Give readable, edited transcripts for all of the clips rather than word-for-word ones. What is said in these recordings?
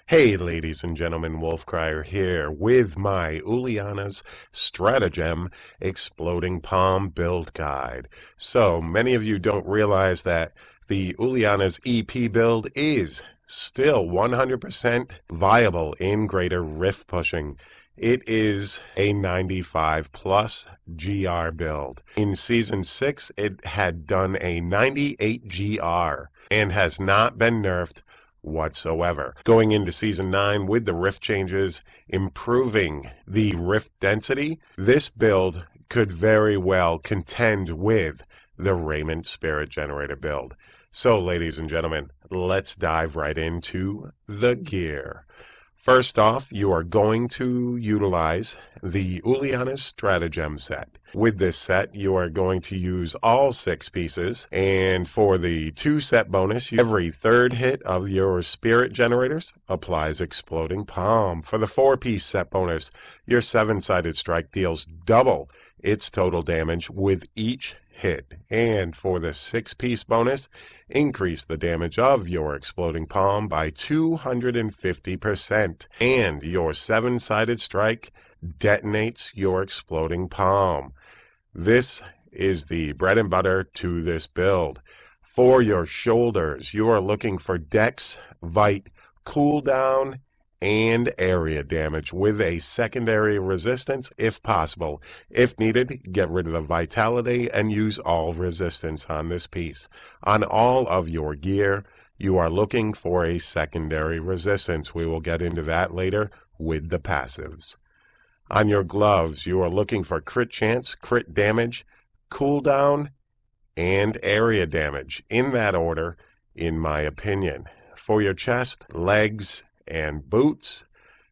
Hey ladies and gentlemen, Wolfcrier here with my Uliana's Stratagem Exploding Palm Build Guide. So many of you don't realize that the Uliana's EP build is still 100% viable in greater rift pushing. It is a 95 plus GR build. In Season 6, it had done a 98 GR and has not been nerfed whatsoever. Going into Season 9 with the rift changes, improving the rift density, this build could very well contend with the Raiment Spirit Generator build. So, ladies and gentlemen, let's dive right into the gear. First off, you are going to utilize the Uliana's Stratagem set. With this set, you are going to use all 6 pieces, and for the 2 set bonus, every third hit of your spirit generators applies Exploding Palm. For the 4-piece set bonus, your 7-sided strike deals double its total damage with each hit, and for the 6-piece bonus, increase the damage of your Exploding Palm by 250%, and your 7-sided strike detonates your Exploding Palm. This is the bread and butter to this build. For your shoulders, you are looking for Dex, Vite, Cooldown, and area damage with a secondary resistance if possible. If needed, get rid of the vitality and use all resistance on this piece. On all of your gear, you are looking for a secondary resistance. We will get into that later with the passives. On your gloves, you are looking for crit chance, crit damage, cooldown, and area damage, in that order, in my opinion. For your chest, legs, and boots,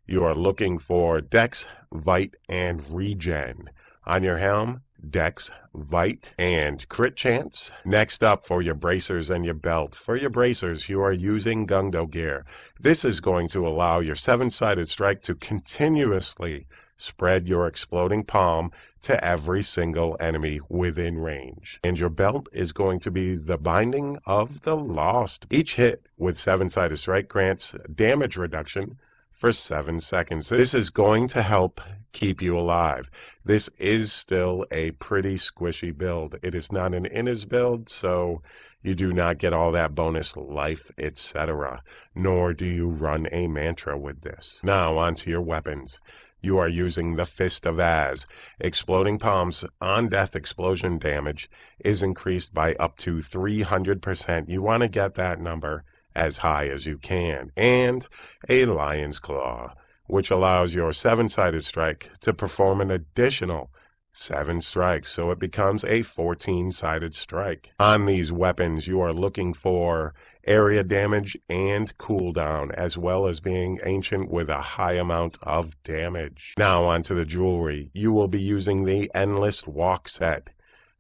you are looking for Dex, Vite, and Regen. On your helm, Dex, Vite, and crit chance. Next up, for your bracers and your belt. For your bracers, you are using Gungdo gear. This is going to allow your 7-sided strike to continuously spread your Exploding Palm to every single enemy within range. And your belt is going to be the Binding of the Lost. Each hit with 7-sided strike grants damage reduction for 7 seconds. This is going to help keep you alive. This is still a pretty squishy build. It is not an Innis build, so you do not get all that bonus life, etc. Nor do you run a mantra with this. Now on to your weapons. You are using the Fist of Az. Exploding Palm's on-death explosion damage is increased by up to 300%. You want to get that number as high as you can. And a Lion's Claw, which allows your 7-sided strike to perform an additional 7 strikes, so it becomes a 14-sided strike. On these weapons, you are looking for area damage and cooldown, as well as being ancient with a high amount of damage. Now onto the jewelry. You will be using the Endless Walk set.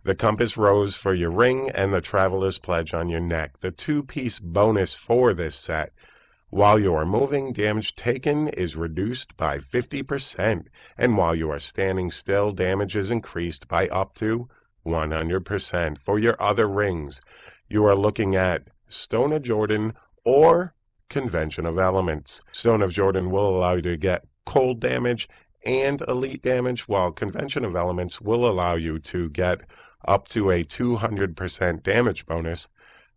The Compass Rose for your ring and the Traveler's Pledge on your neck. The 2-piece bonus for this set. While you are moving, damage taken is reduced by 50%, and while you are standing still, damage is increased by up to 100%. For your other rings, you are looking at Stone of Jordan or Convention of Elements. Stone of Jordan will allow you to get cold damage and elite damage, while Convention of Elements will allow you to get up to a 200% damage bonus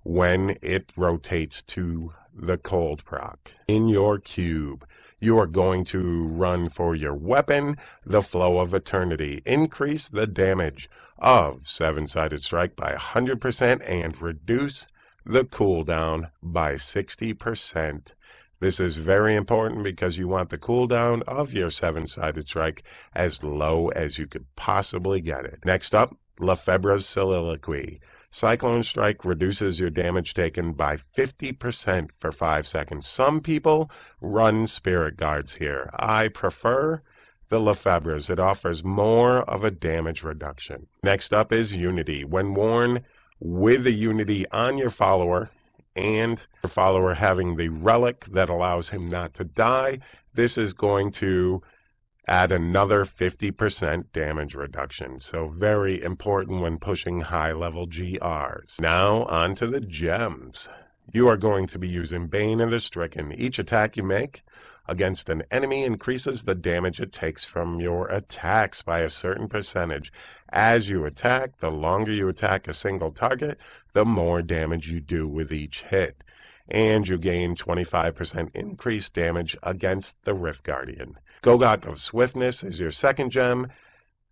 when it rotates to the cold proc. In your cube, you are going to run for your weapon, the Flow of Eternity. Increase the damage of 7-sided strike by 100% and reduce the cooldown by 60%. This is very important because you want the cooldown of your 7-sided strike as low as you could possibly get it. Next up, Lefebvre's Soliloquy. Cyclone Strike reduces your damage taken by 50% for 5 seconds. Some people run Spirit Guards here. I prefer the Lefebvre's. It offers more of a damage reduction. Next up is Unity. When worn with the Unity on your follower, and your follower having the relic that allows him not to die, this is going to add another 50% damage reduction. So very important when pushing high-level GRs. Now on to the gems. you are going to be using Bane of the Stricken. Each attack you make against an enemy increases the damage it takes from your attacks by a certain percentage. As you attack, the longer you attack a single target, the more damage you do with each hit. And you gain 25% increased damage against the Rift Guardian. Gogok of Swiftness is your second gem.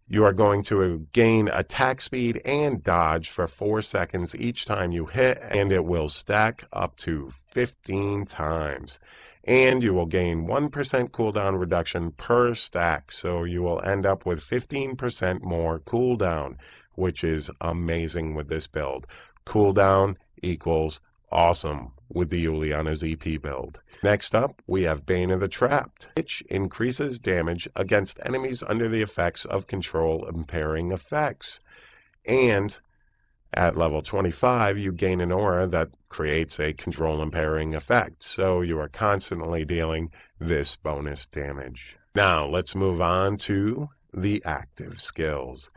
You are going to gain attack speed and dodge for 4 seconds each time you hit, and it will stack up to 15 times. And you will gain 1% cooldown reduction per stack, so you will end up with 15% more cooldown, which is amazing with this build. Cooldown equals awesome with the Uliana's EP build. Next up, we have Bane of the Trapped, which increases damage against enemies under the effects of control impairing effects. And at level 25, you gain an aura that creates a control impairing effect, so you are constantly dealing this bonus damage. Now, let's move on to the active skills.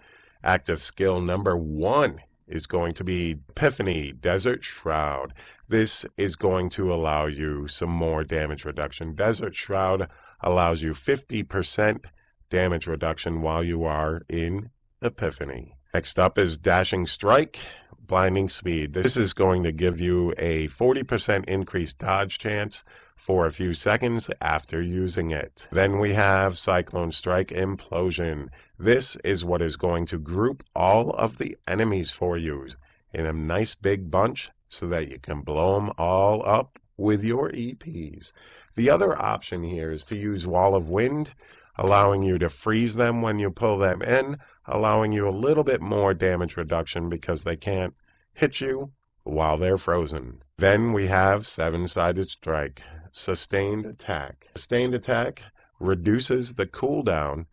Active skill number 1 is going to be Epiphany Desert Shroud. This is going to allow you some more damage reduction. Desert Shroud allows you 50% damage reduction while you are in Epiphany. Next up is Dashing Strike, Blinding Speed. This is going to give you a 40% increased dodge chance for a few seconds after using it. Then we have Cyclone Strike Implosion. This is what is going to group all of the enemies for you in a nice big bunch so that you can blow them all up with your EPs. The other option here is to use Wall of Wind, allowing you to freeze them when you pull them in, allowing you a little bit more damage reduction because they can't hit you while they're frozen. Then we have Seven-Sided Strike, Sustained Attack. Sustained Attack reduces the cooldown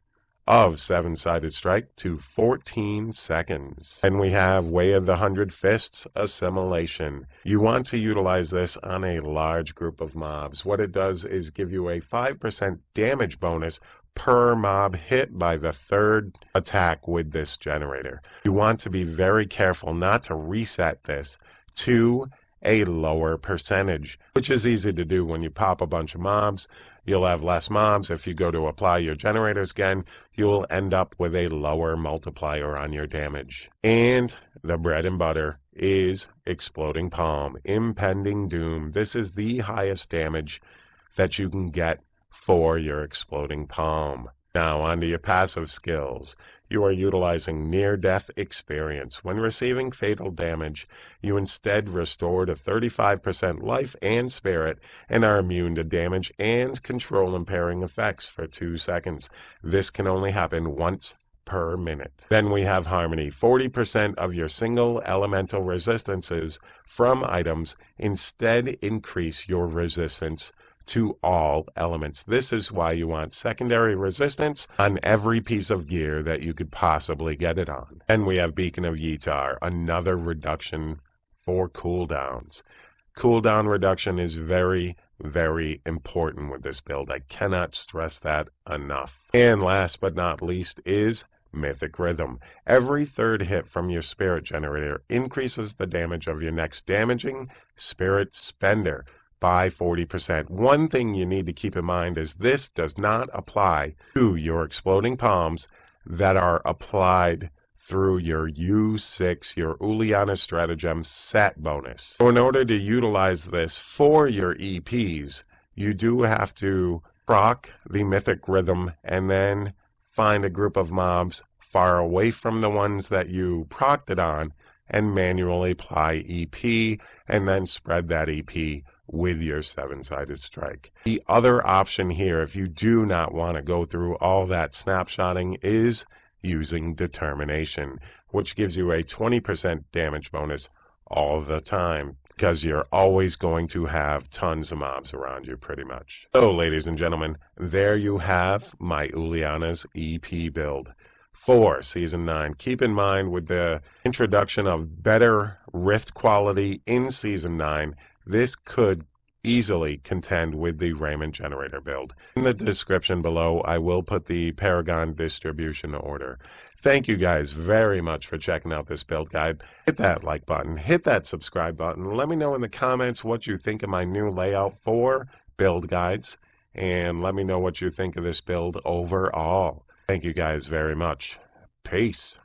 of Seven-Sided Strike to 14 seconds. And we have Way of the 100 Fists, Assimilation. You want to utilize this on a large group of mobs. What it does is give you a 5% damage bonus per mob hit by the third attack with this generator. You want to be very careful not to reset this to a lower percentage, which is easy to do when you pop a bunch of mobs. You'll have less mobs. If you go to apply your generators again, you'll end up with a lower multiplier on your damage. And the bread and butter is Exploding Palm, Impending Doom. This is the highest damage that you can get for your Exploding Palm. Now, onto your passive skills. You are utilizing Near-Death Experience. When receiving fatal damage, you instead restore to 35% life and spirit and are immune to damage and control impairing effects for 2 seconds. This can only happen once per minute. Then we have Harmony. 40% of your single elemental resistances from items instead increase your resistance to all elements. This is why you want secondary resistance on every piece of gear that you could possibly get it on. And we have Beacon of Yitar, another reduction for cooldowns. Cooldown reduction is very, very important with this build. I cannot stress that enough. And last but not least is Mythic Rhythm. Every third hit from your spirit generator increases the damage of your next damaging spirit spender by 40%. One thing you need to keep in mind is this does not apply to your Exploding Palms that are applied through your U6, your Uliana Stratagem set bonus. So in order to utilize this for your EPs, you do have to proc the Mythic Rhythm and then find a group of mobs far away from the ones that you procced it on and manually apply EP and then spread that EP with your Seven-Sided Strike. The other option here, if you do not want to go through all that snapshotting, is using Determination, which gives you a 20% damage bonus all the time, because you're always going to have tons of mobs around you pretty much. So, ladies and gentlemen, there you have my Uliana's EP build for Season 9. Keep in mind, with the introduction of better Rift quality in Season 9, this could easily contend with the Raymond Generator build. In the description below, I will put the Paragon Distribution order. Thank you guys very much for checking out this build guide. Hit that like button, hit that subscribe button. Let me know in the comments what you think of my new layout for build guides, and let me know what you think of this build overall. Thank you guys very much. Peace.